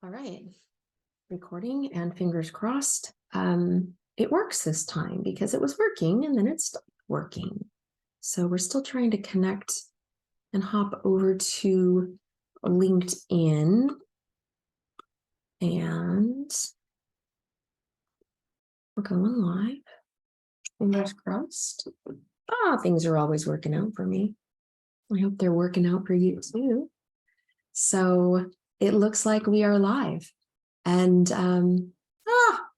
All right, recording and fingers crossed. It works this time because it was working and then it stopped working. So we're still trying to connect and hop over to LinkedIn. And we're going live. Fingers crossed. Things are always working out for me. I hope they're working out for you too. So it looks like we are live. And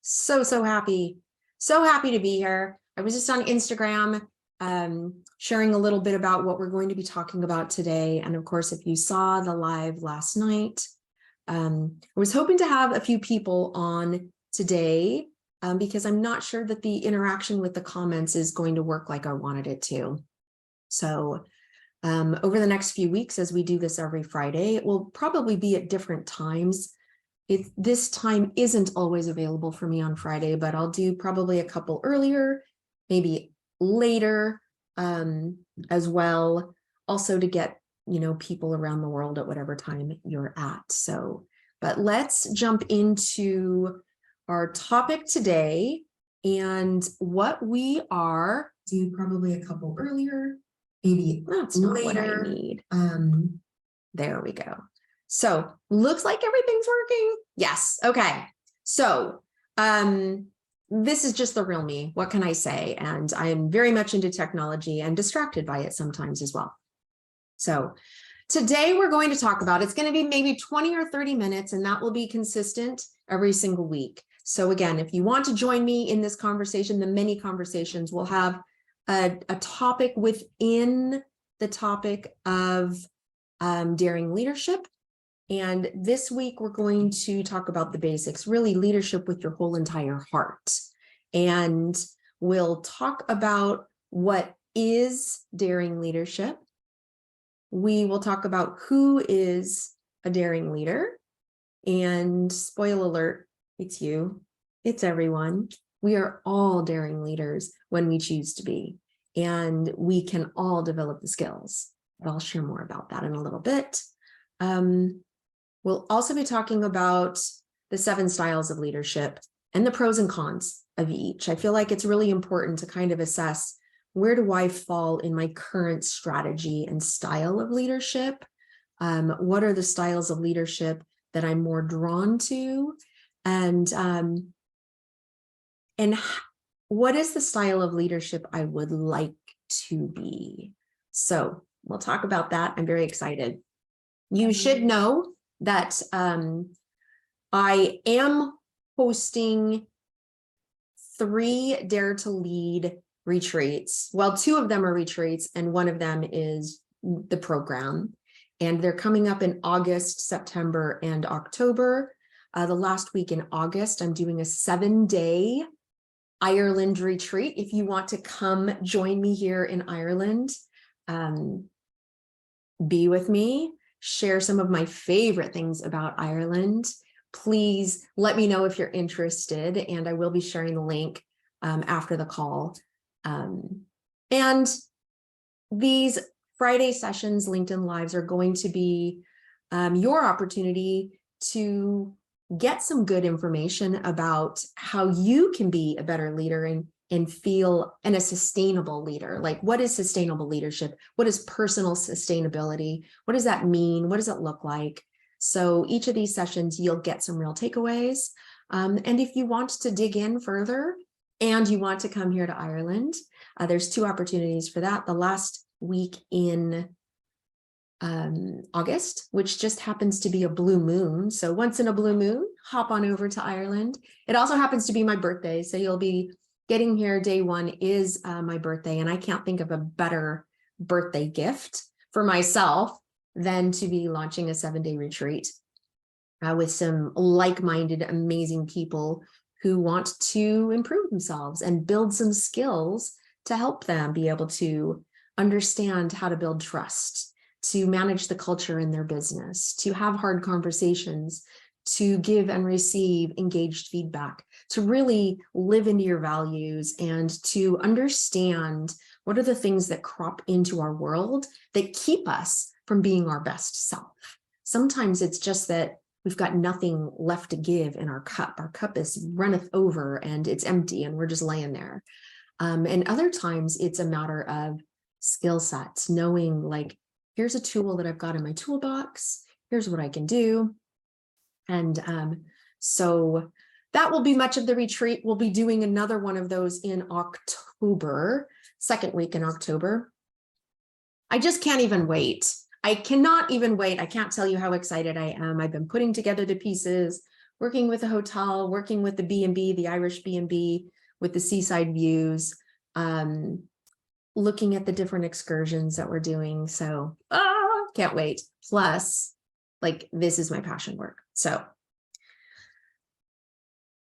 so happy. So happy to be here. I was just on Instagram sharing a little bit about what we're going to be talking about today. And of course, if you saw the live last night, I was hoping to have a few people on today because I'm not sure that the interaction with the comments is going to work like I wanted it to. So over the next few weeks, as we do this every Friday, it will probably be at different times. This time isn't always available for me on Friday, but I'll do probably a couple earlier, maybe later as well, also to get, people around the world at whatever time you're at. So, but let's jump into our topic today and what we are, do probably a couple earlier, maybe that's not later. What I need. There we go. So looks like everything's working. Yes. Okay. So this is just the real me. What can I say? And I am very much into technology and distracted by it sometimes as well. So today we're going to talk about, it's going to be maybe 20 or 30 minutes, and that will be consistent every single week. So again, if you want to join me in this conversation, the many conversations, we'll have a topic within the topic of daring leadership. And this week, we're going to talk about the basics, really leadership with your whole entire heart. And we'll talk about what is daring leadership. We will talk about who is a daring leader. And spoiler alert, it's you, it's everyone. We are all daring leaders when we choose to be, and we can all develop the skills. But I'll share more about that in a little bit. We'll also be talking about the 7 styles of leadership and the pros and cons of each. I feel like it's really important to kind of assess, where do I fall in my current strategy and style of leadership? What are the styles of leadership that I'm more drawn to? And what is the style of leadership I would like to be? So we'll talk about that. I'm very excited. You should know that I am hosting 3 Dare to Lead retreats. Well, 2 of them are retreats, and one of them is the program. And they're coming up in August, September, and October. The last week in August, I'm doing a 7-day Ireland retreat. If you want to come join me here in Ireland, be with me, share some of my favorite things about Ireland. Please let me know if you're interested, and I will be sharing the link after the call. And these Friday sessions, LinkedIn Lives, are going to be your opportunity to get some good information about how you can be a better leader and feel a sustainable leader. Like, what is sustainable leadership? What is personal sustainability? What does that mean? What does it look like? So each of these sessions, you'll get some real takeaways. And if you want to dig in further and you want to come here to Ireland, there's 2 opportunities for that. The last week in August, which just happens to be a blue moon. So once in a blue moon, hop on over to Ireland. It also happens to be my birthday. So you'll be getting here. Day 1 is my birthday, and I can't think of a better birthday gift for myself than to be launching a 7-day retreat with some like-minded, amazing people who want to improve themselves and build some skills to help them be able to understand how to build trust, to manage the culture in their business, to have hard conversations, to give and receive engaged feedback, to really live into your values, and to understand what are the things that crop into our world that keep us from being our best self. Sometimes it's just that we've got nothing left to give in our cup. Our cup is runneth over and it's empty and we're just laying there. And other times it's a matter of skill sets, knowing like, here's a tool that I've got in my toolbox. Here's what I can do. And so that will be much of the retreat. We'll be doing another one of those in October, second week in October. I just can't even wait. I cannot even wait. I can't tell you how excited I am. I've been putting together the pieces, working with the hotel, working with the B&B, the Irish B&B, with the seaside views, looking at the different excursions that we're doing. So, can't wait. Plus, like, this is my passion work. So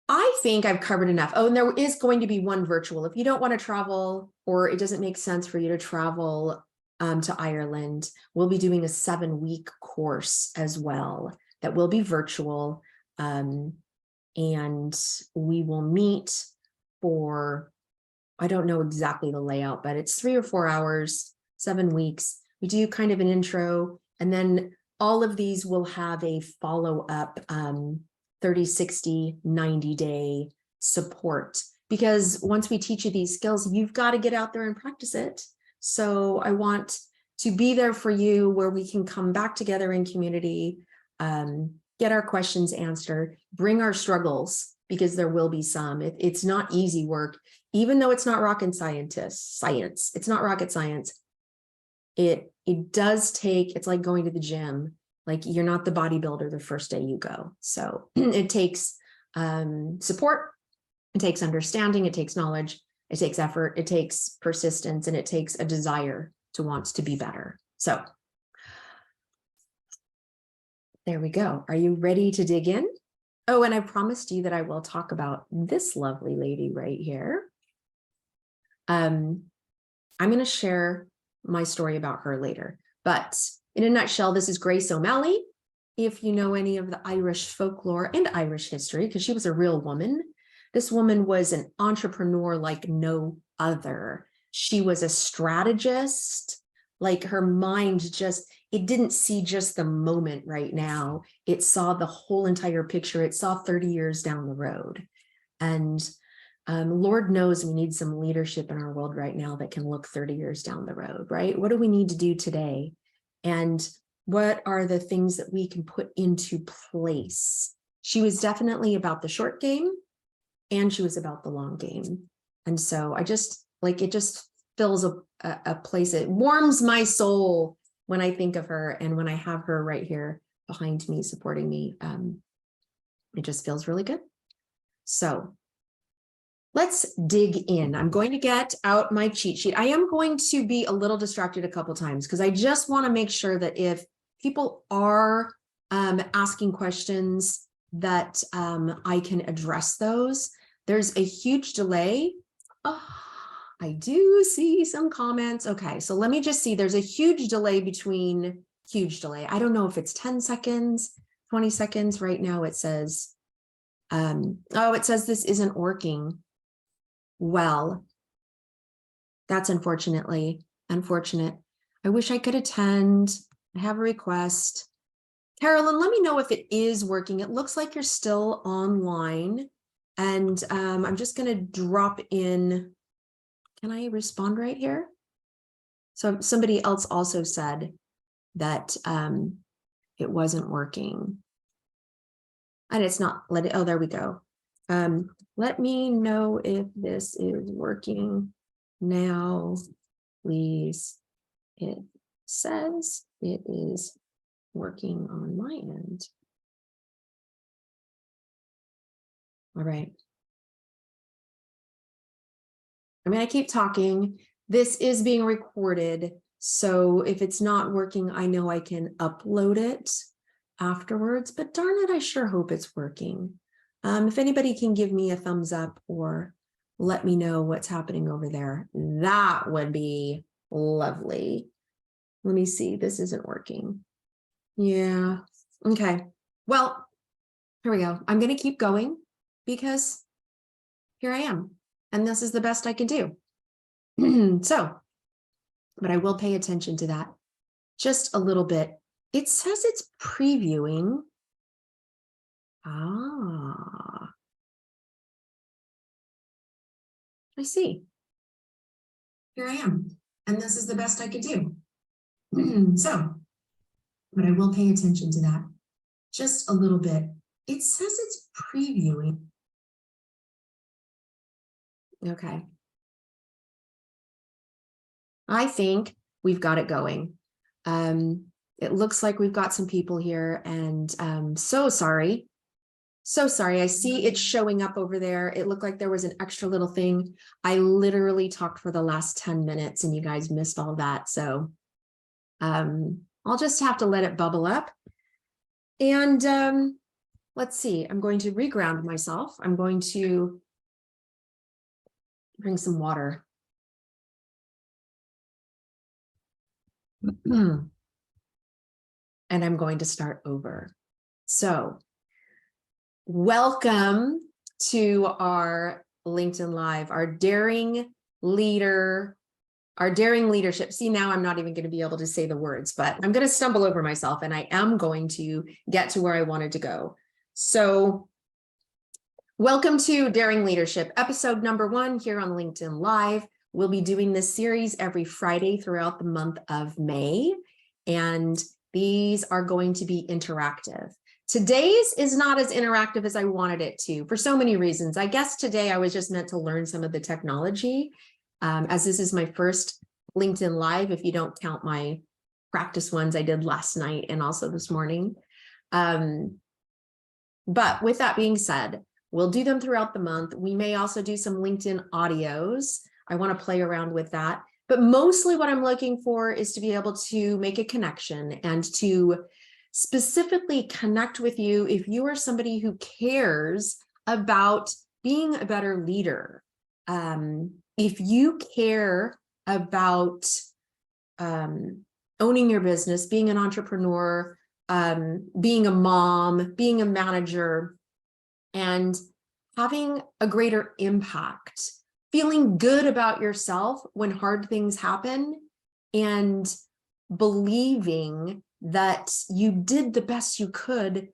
I think I've covered enough. Oh, and there is going to be one virtual. If you don't want to travel, or it doesn't make sense for you to travel to Ireland, we'll be doing a 7-week course as well that will be virtual. And we will meet for, I don't know exactly the layout, but it's 3 or 4 hours, 7 weeks. We do kind of an intro, and then all of these will have a follow-up 30, 60, 90-day support. Because once we teach you these skills, you've got to get out there and practice it. So I want to be there for you, where we can come back together in community, get our questions answered, bring our struggles, because there will be some. It's not easy work, even though it's not rocket science. It's not rocket science. It does take, it's like going to the gym. Like, you're not the bodybuilder the first day you go. So it takes support, it takes understanding, it takes knowledge, it takes effort, it takes persistence, and it takes a desire to want to be better. So there we go. Are you ready to dig in? Oh, and I promised you that I will talk about this lovely lady right here. I'm going to share my story about her later, but in a nutshell, this is Grace O'Malley. If you know any of the Irish folklore and Irish history, because she was a real woman. This woman was an entrepreneur like no other. She was a strategist. Like, her mind just, it didn't see just the moment right now. It saw the whole entire picture. It saw 30 years down the road. And Lord knows we need some leadership in our world right now that can look 30 years down the road, right? What do we need to do today? And what are the things that we can put into place? She was definitely about the short game, and she was about the long game. And so I just, like, it just fills a place. It warms my soul when I think of her, and when I have her right here behind me, supporting me. It just feels really good. So let's dig in. I'm going to get out my cheat sheet. I am going to be a little distracted a couple times, because I just want to make sure that if people are asking questions, that I can address those. There's a huge delay. Oh, I do see some comments. Okay, so let me just see. There's a huge delay between, I don't know if it's 10 seconds, 20 seconds. Right now it says, oh, it says this isn't working. Well, that's unfortunate. I wish I could attend. I have a request. Carolyn, let me know if it is working. It looks like you're still online. And I'm just going to drop in. Can I respond right here? So somebody else also said that it wasn't working. And it's not, oh, there we go. Let me know if this is working now, please. It says it is working on my end. All right. I mean, I keep talking. This is being recorded. So if it's not working, I know I can upload it afterwards, but darn it, I sure hope it's working. If anybody can give me a thumbs up or let me know what's happening over there, that would be lovely. Let me see. This isn't working. Yeah. Okay. Well, here we go. I'm going to keep going because here I am. And this is the best I can do. So, but I will pay attention to that just a little bit. It says it's previewing. Ah, I see. Here I am. And this is the best I could do. So, but I will pay attention to that just a little bit. It says it's previewing. Okay. I think we've got it going. It looks like we've got some people here, and so sorry. So sorry. I see it showing up over there. It looked like there was an extra little thing. I literally talked for the last 10 minutes and you guys missed all that. So I'll just have to let it bubble up. And let's see. I'm going to reground myself. I'm going to bring some water. And I'm going to start over. So welcome to our LinkedIn Live, our daring leadership. See, now I'm not even going to be able to say the words, but I'm going to stumble over myself and I am going to get to where I wanted to go. So welcome to Daring Leadership, episode number 1 here on LinkedIn Live. We'll be doing this series every Friday throughout the month of May, and these are going to be interactive. Today's is not as interactive as I wanted it to for so many reasons. I guess today I was just meant to learn some of the technology, as this is my first LinkedIn Live, if you don't count my practice ones I did last night and also this morning. But with that being said, we'll do them throughout the month. We may also do some LinkedIn audios. I want to play around with that. But mostly what I'm looking for is to be able to make a connection and to specifically connect with you if you are somebody who cares about being a better leader. If you care about owning your business, being an entrepreneur, being a mom, being a manager, and having a greater impact, feeling good about yourself when hard things happen, and believing that you did the best you could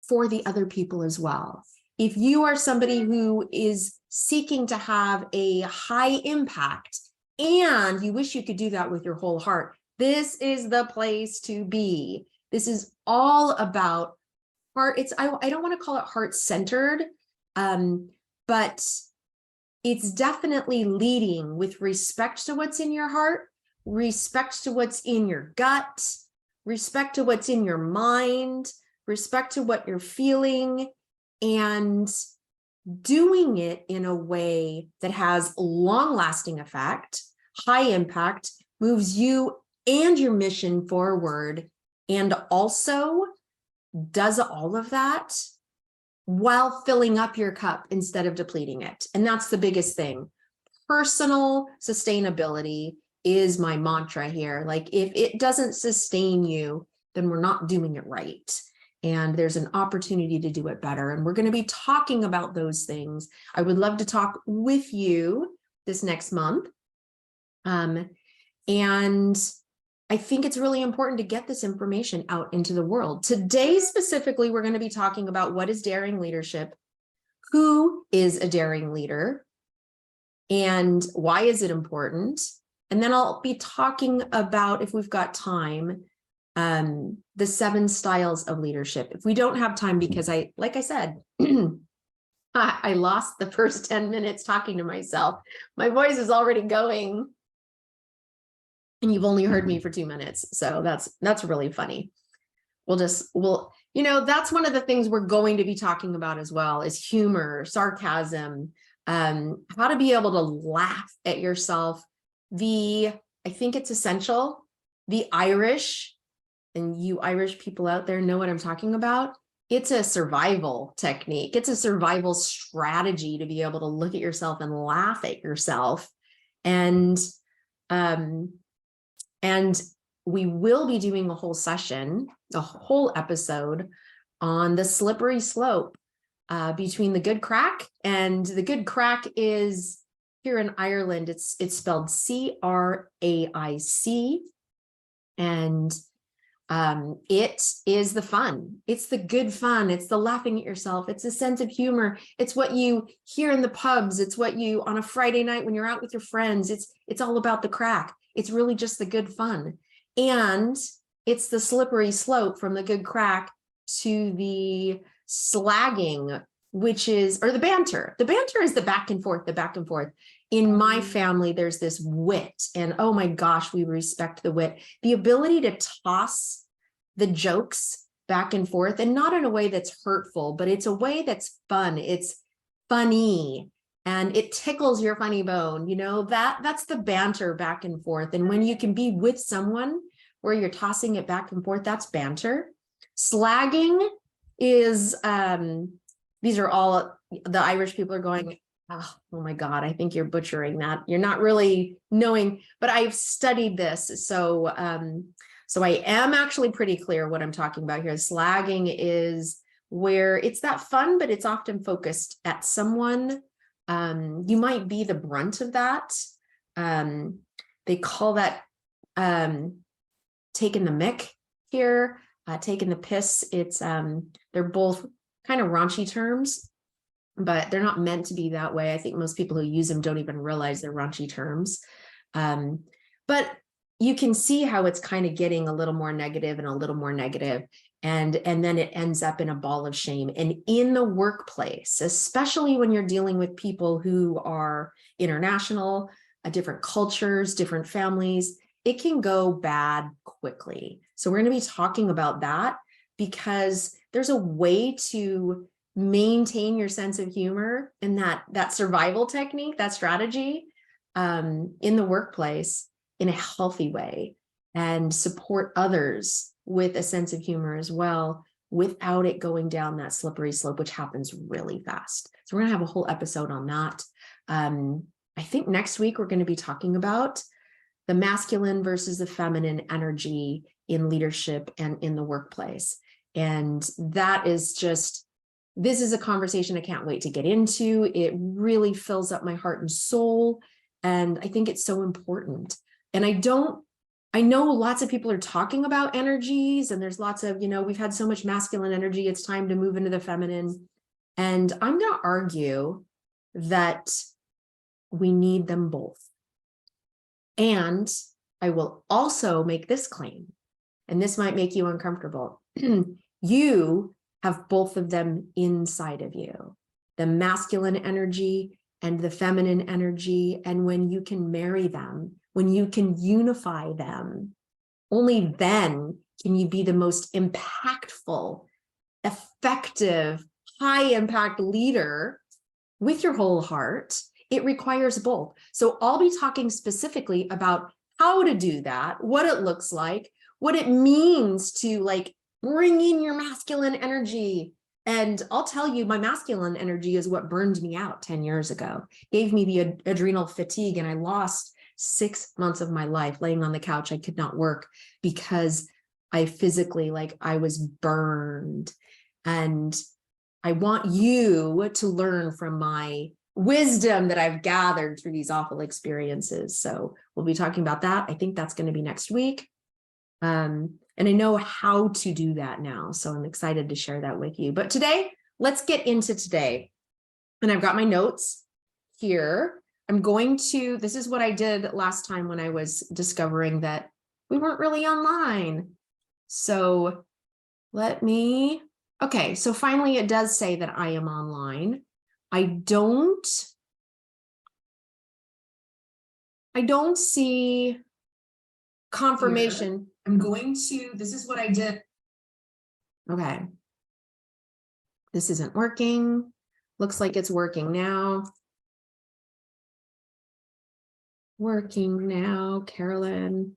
for the other people as well. If you are somebody who is seeking to have a high impact and you wish you could do that with your whole heart, this is the place to be. This is all about heart. I don't want to call it heart-centered, but it's definitely leading with respect to what's in your heart, respect to what's in your gut, respect to what's in your mind, respect to what you're feeling, and doing it in a way that has long-lasting effect, high impact, moves you and your mission forward, and also does all of that while filling up your cup instead of depleting it. And that's the biggest thing. Personal sustainability is my mantra here. Like, if it doesn't sustain you, then we're not doing it right. And there's an opportunity to do it better. And we're going to be talking about those things. I would love to talk with you this next month. And I think it's really important to get this information out into the world. Today, specifically, we're going to be talking about what is daring leadership, who is a daring leader, and why is it important? And then I'll be talking about, if we've got time, the 7 styles of leadership. If we don't have time, because like I said, I lost the first 10 minutes talking to myself. My voice is already going. And you've only heard me for 2 minutes. So that's really funny. That's one of the things we're going to be talking about as well, is humor, sarcasm, how to be able to laugh at yourself. I think it's essential. The Irish, and you Irish people out there know what I'm talking about. It's a survival technique. It's a survival strategy to be able to look at yourself and laugh at yourself. And we will be doing a whole session, a whole episode on the slippery slope between the good crack. And the good crack is, here in Ireland, it's spelled C-R-A-I-C. And It is the fun. It's the good fun. It's the laughing at yourself. It's a sense of humor. It's what you hear in the pubs. It's what you on a Friday night when you're out with your friends. It's all about the crack. It's really just the good fun. And it's the slippery slope from the good crack to the slagging, which is, or the banter. The banter is the back and forth, the back and forth. In my family, there's this wit, and oh my gosh, we respect the wit. The ability to toss the jokes back and forth, and not in a way that's hurtful, but it's a way that's fun. It's funny, and it tickles your funny bone. You know, that's the banter back and forth. And when you can be with someone where you're tossing it back and forth, that's banter. Slagging is, these are all, the Irish people are going, oh my God, I think you're butchering that. You're not really knowing, but I've studied this. So I am actually pretty clear what I'm talking about here. Slagging is where it's that fun, but it's often focused at someone. You might be the brunt of that. They call that taking the mick here, taking the piss. It's they're both kind of raunchy terms, but they're not meant to be that way. I think most people who use them don't even realize they're raunchy terms. But you can see how it's kind of getting a little more negative and a little more negative. And then it ends up in a ball of shame. And in the workplace, especially when you're dealing with people who are international, different cultures, different families, it can go bad quickly. So we're going to be talking about that because there's a way to maintain your sense of humor and that survival technique, that strategy in the workplace in a healthy way, and support others with a sense of humor as well, without it going down that slippery slope, which happens really fast. So we're gonna have a whole episode on that. I think next week we're going to be talking about the masculine versus the feminine energy in leadership and in the workplace. And that is just, this is a conversation I can't wait to get into. It really fills up my heart and soul. And I think it's so important. And I know lots of people are talking about energies, and there's lots of, we've had so much masculine energy. It's time to move into the feminine. And I'm going to argue that we need them both. And I will also make this claim, and this might make you uncomfortable. You have both of them inside of you, the masculine energy and the feminine energy. And when you can marry them, when you can unify them, only then can you be the most impactful, effective, high impact leader with your whole heart. It requires both. So I'll be talking specifically about how to do that, what it looks like, what it means to bring in your masculine energy. And I'll tell you, my masculine energy is what burned me out 10 years ago, gave me the adrenal fatigue, and I lost 6 months of my life laying on the couch. I could not work because I physically, I was burned. And I want you to learn from my wisdom that I've gathered through these awful experiences. So we'll be talking about that. I think that's going to be next week. And I know how to do that now. So I'm excited to share that with you. But today, let's get into today. And I've got my notes here. This is what I did last time when I was discovering that we weren't really online. So okay, so finally it does say that I am online. I don't see confirmation. Here. This is what I did. Okay. This isn't working. Looks like it's working now. Working now, Carolyn.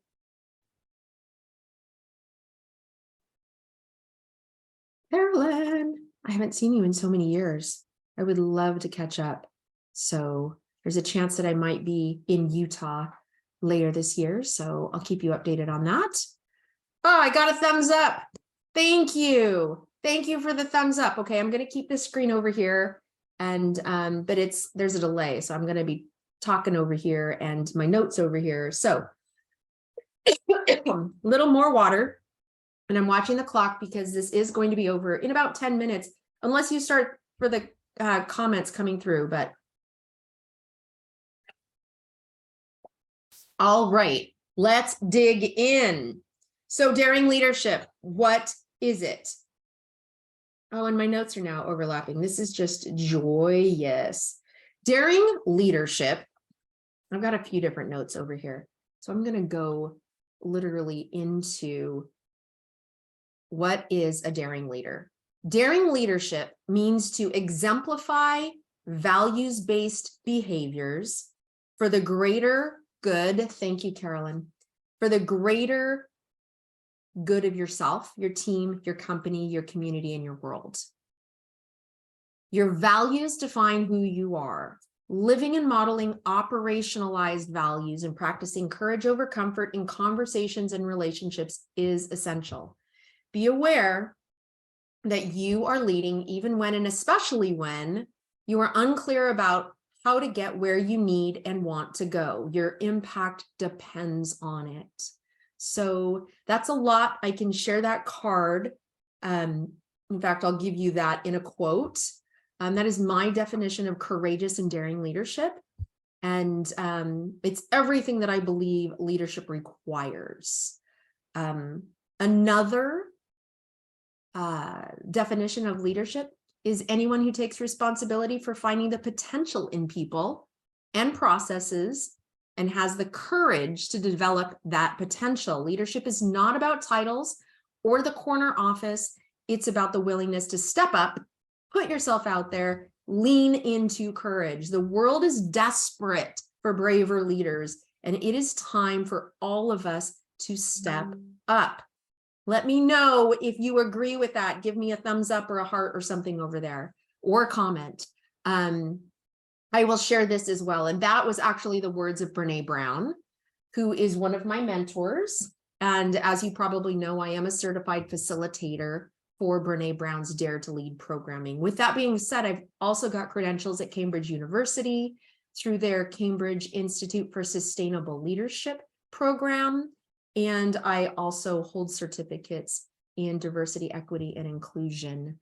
Carolyn, I haven't seen you in so many years. I would love to catch up. So there's a chance that I might be in Utah later this year. So I'll keep you updated on that. Oh, I got a thumbs up. Thank you. Thank you for the thumbs up. Okay, I'm going to keep this screen over here. And but there's a delay. So I'm going to be talking over here and my notes over here. So a little more water. And I'm watching the clock because this is going to be over in about 10 minutes, unless you start for the comments coming through. But all right, let's dig in. So daring leadership, what is it? Oh, and my notes are now overlapping. This is just joyous. Daring leadership. I've got a few different notes over here. So I'm going to go literally into what is a daring leader. Daring leadership means to exemplify values-based behaviors for the greater good. Thank you, Carolyn. For the greater good of yourself, your team, your company, your community, and your world. Your values define who you are. Living and modeling operationalized values and practicing courage over comfort in conversations and relationships is essential. Be aware that you are leading even when, and especially when, you are unclear about how to get where you need and want to go. Your impact depends on it. So that's a lot. I can share that card. In fact, I'll give you that in a quote. That is my definition of courageous and daring leadership. And it's everything that I believe leadership requires. Another definition of leadership is anyone who takes responsibility for finding the potential in people and processes and has the courage to develop that potential. Leadership is not about titles or the corner office. It's about the willingness to step up, put yourself out there, lean into courage. The world is desperate for braver leaders, and it is time for all of us to step up. Let me know if you agree with that. Give me a thumbs up or a heart or something over there, or a comment. I will share this as well. And that was actually the words of Brené Brown, who is one of my mentors. And as you probably know, I am a certified facilitator for Brené Brown's Dare to Lead programming. With that being said, I've also got credentials at Cambridge University through their Cambridge Institute for Sustainable Leadership program. And I also hold certificates in diversity, equity, and inclusion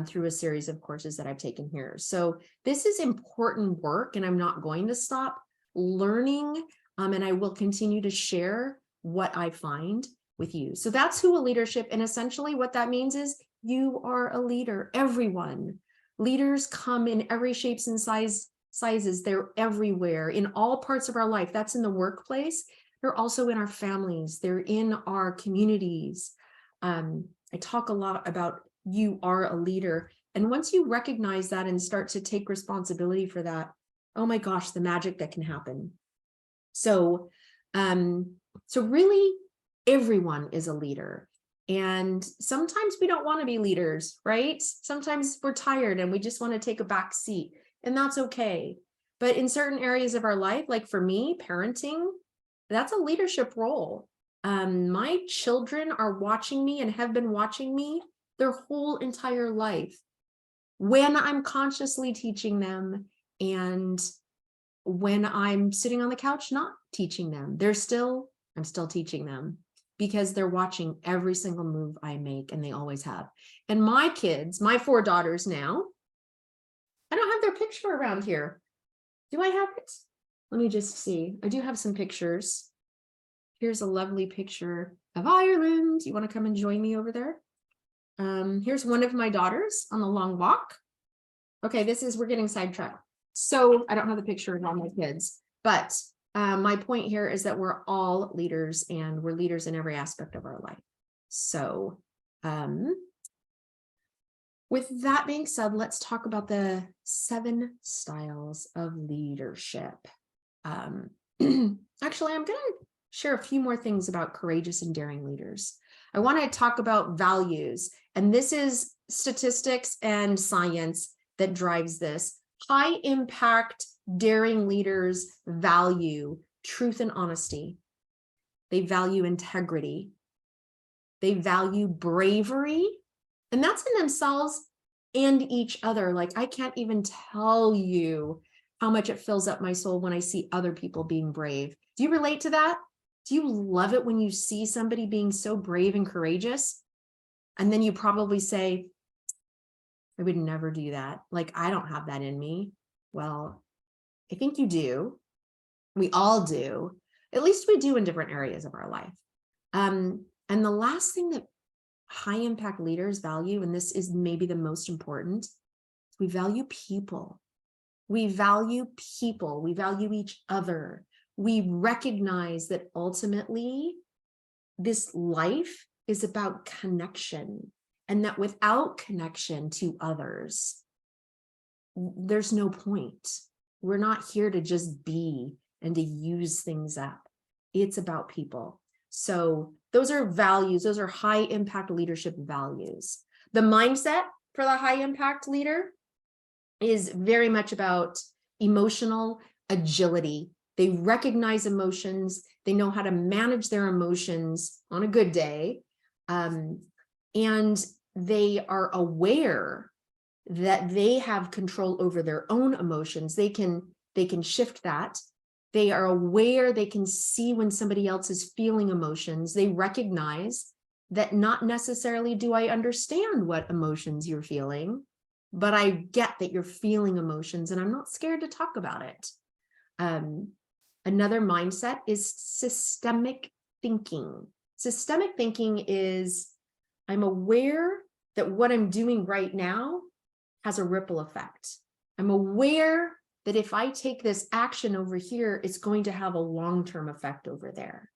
through a series of courses that I've taken here. So this is important work, and I'm not going to stop learning, and I will continue to share what I find with you. So that's who a leadership, and essentially what that means is you are a leader. Everyone. Leaders come in every shapes and sizes. They're everywhere in all parts of our life. That's in the workplace. They're also in our families. They're in our communities. I talk a lot about you are a leader. And once you recognize that and start to take responsibility for that, oh my gosh, the magic that can happen. So really everyone is a leader. And sometimes we don't want to be leaders, right? Sometimes we're tired and we just want to take a back seat, and that's okay. But in certain areas of our life, like for me, parenting, that's a leadership role. My children are watching me and have been watching me their whole entire life. When I'm consciously teaching them and when I'm sitting on the couch not teaching them, I'm still teaching them because they're watching every single move I make, and they always have. And my kids, my 4 daughters now, I don't have their picture around here. Do I have it? Let me just see. I do have some pictures. Here's a lovely picture of Ireland. You want to come and join me over there? Here's one of my daughters on the long walk. Okay, we're getting sidetracked. So I don't have the picture of all my kids, but my point here is that we're all leaders, and we're leaders in every aspect of our life. So with that being said, let's talk about the 7 styles of leadership. Actually, I'm going to share a few more things about courageous and daring leaders. I want to talk about values, and this is statistics and science that drives this. High impact, daring leaders value truth and honesty. They value integrity. They value bravery, and that's in themselves and each other. Like, I can't even tell you how much it fills up my soul when I see other people being brave. Do you relate to that? Do you love it when you see somebody being so brave and courageous? And then you probably say, I would never do that. Like, I don't have that in me. Well, I think you do. We all do. At least we do in different areas of our life. And the last thing that high impact leaders value, and this is maybe the most important, we value people. We value people. We value each other. We recognize that ultimately this life is about connection, and that without connection to others, there's no point. We're not here to just be and to use things up. It's about people. So those are values. Those are high impact leadership values. The mindset for the high impact leader is very much about emotional agility. They recognize emotions. They know how to manage their emotions on a good day. And they are aware that they have control over their own emotions. They can shift that. They are aware, they can see when somebody else is feeling emotions. They recognize that not necessarily do I understand what emotions you're feeling, but I get that you're feeling emotions and I'm not scared to talk about it. Another mindset is systemic thinking. Systemic thinking is, I'm aware that what I'm doing right now has a ripple effect. I'm aware that if I take this action over here, it's going to have a long-term effect over there.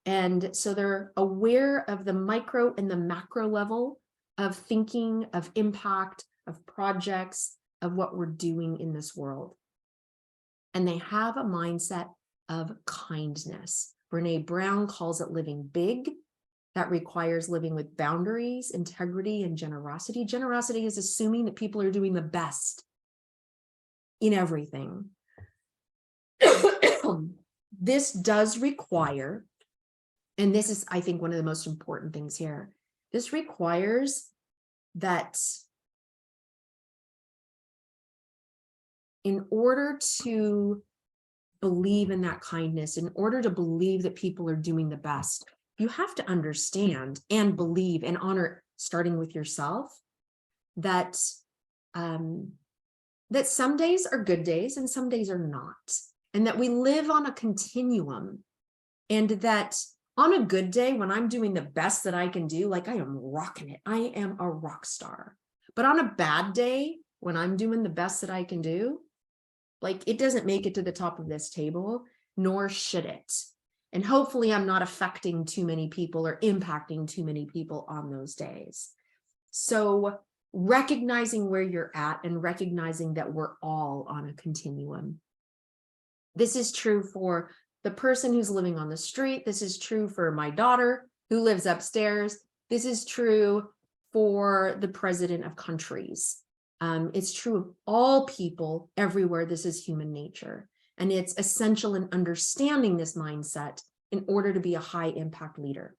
And so they're aware of the micro and the macro level of thinking, of impact, of projects, of what we're doing in this world. And they have a mindset of kindness. Brené Brown calls it living big. That requires living with boundaries, integrity, and generosity. Generosity is assuming that people are doing the best in everything. This does require, and this is, I think, one of the most important things here. This requires that in order to believe in that kindness, in order to believe that people are doing the best, you have to understand and believe and honor, starting with yourself, that that some days are good days and some days are not, and that we live on a continuum, and that on a good day, when I'm doing the best that I can do, like I am rocking it, I am a rock star. But on a bad day, when I'm doing the best that I can do, like it doesn't make it to the top of this table, nor should it. And hopefully I'm not affecting too many people or impacting too many people on those days. So recognizing where you're at and recognizing that we're all on a continuum. This is true for the person who's living on the street. This is true for my daughter who lives upstairs. This is true for the president of countries. It's true of all people everywhere. This is human nature. And it's essential in understanding this mindset in order to be a high impact leader.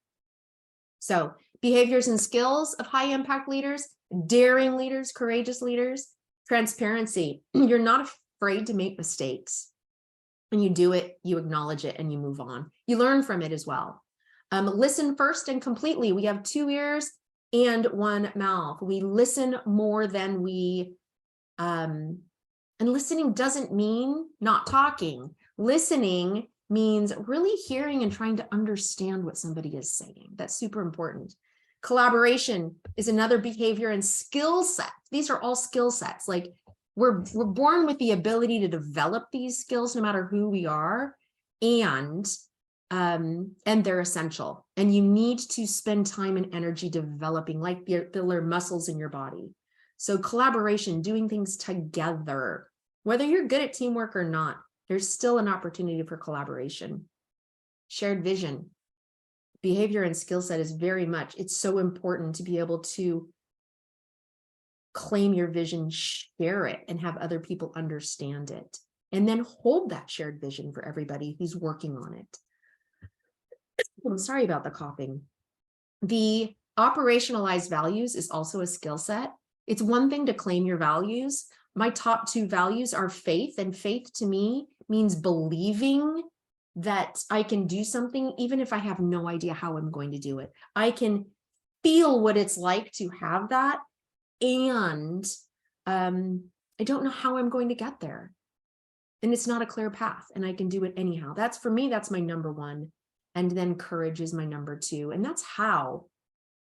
So behaviors and skills of high impact leaders: daring leaders, courageous leaders, transparency. You're not afraid to make mistakes. When you do it, you acknowledge it and you move on. You learn from it as well. Listen first and completely. We have 2 ears and 1 mouth. We listen more than we, and listening doesn't mean not talking. Listening means really hearing and trying to understand what somebody is saying. That's super important. Collaboration is another behavior and skill set. These are all skill sets. Like we're born with the ability to develop these skills no matter who we are, and they're essential. And you need to spend time and energy developing, like the muscles in your body. So collaboration, doing things together, whether you're good at teamwork or not, there's still an opportunity for collaboration. Shared vision, behavior and skill set is very much, it's so important to be able to claim your vision, share it, and have other people understand it. And then hold that shared vision for everybody who's working on it. I'm sorry about the coughing. The operationalized values is also a skill set. It's one thing to claim your values. My top 2 values are faith, and faith to me means believing that I can do something even if I have no idea how I'm going to do it. I can feel what it's like to have that. And I don't know how I'm going to get there. And it's not a clear path, and I can do it anyhow. That's, for me, that's my number one. And then courage is my number two. And that's how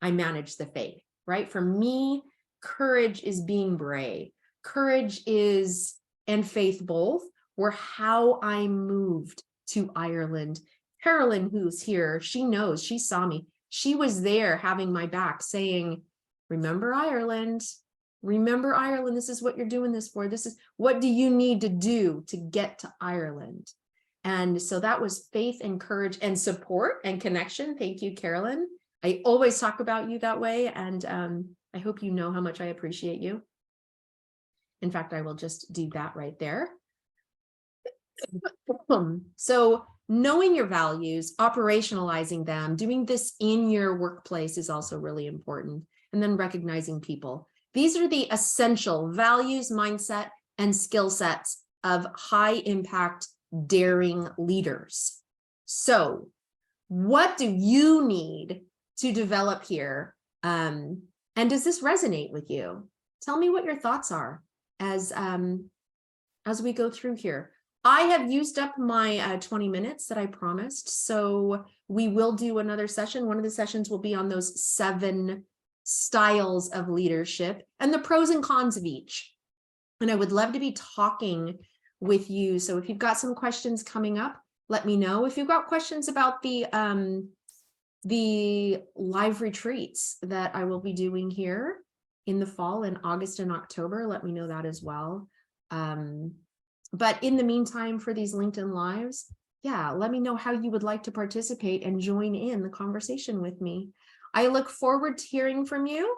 I manage the faith, right? For me, courage is being brave. Courage is, and faith both, were how I moved to Ireland. Carolyn, who's here, she knows, she saw me. She was there having my back saying, remember Ireland, remember Ireland. This is what you're doing this for. This is, what do you need to do to get to Ireland? And so that was faith and courage and support and connection. Thank you, Carolyn. I always talk about you that way. And I hope you know how much I appreciate you. In fact, I will just do that right there. So knowing your values, operationalizing them, doing this in your workplace is also really important. And then recognizing people. These are the essential values, mindset, and skill sets of high impact, daring leaders. So what do you need to develop here? And does this resonate with you? Tell me what your thoughts are as we go through here. I have used up my 20 minutes that I promised, so we will do another session. One of the sessions will be on those 7 styles of leadership and the pros and cons of each. And I would love to be talking with you. So if you've got some questions coming up, let me know. If you've got questions about the live retreats that I will be doing here in the fall in August and October, let me know that as well. But in the meantime, for these LinkedIn Lives, yeah, let me know how you would like to participate and join in the conversation with me. I look forward to hearing from you.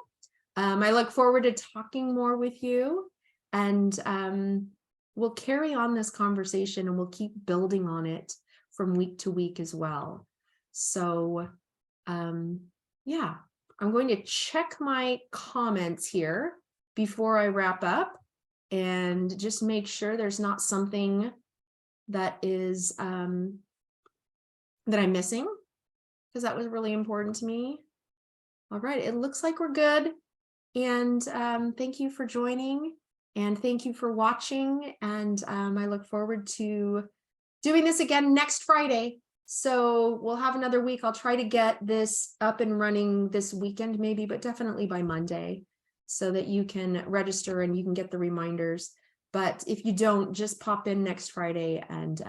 I look forward to talking more with you, and we'll carry on this conversation and we'll keep building on it from week to week as well. So yeah, I'm going to check my comments here before I wrap up and just make sure there's not something that is that I'm missing, because that was really important to me. All right, it looks like we're good. And thank you for joining, and thank you for watching. And I look forward to doing this again next Friday. So we'll have another week. I'll try to get this up and running this weekend maybe, but definitely by Monday, so that you can register and you can get the reminders. But if you don't, just pop in next Friday and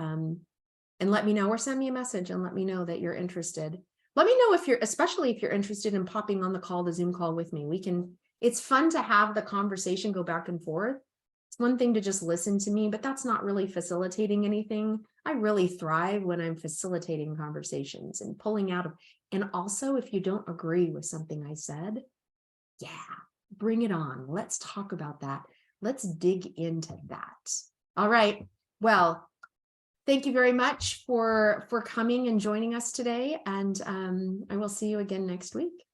let me know, or send me a message and let me know that you're interested. Let me know if you're, especially if you're interested in popping on the call, the Zoom call with me. We can, it's fun to have the conversation go back and forth. It's one thing to just listen to me, but that's not really facilitating anything. I really thrive when I'm facilitating conversations and pulling out of, and also if you don't agree with something I said, yeah, bring it on. Let's talk about that. Let's dig into that. All right. Well, thank you very much for coming and joining us today. And I will see you again next week.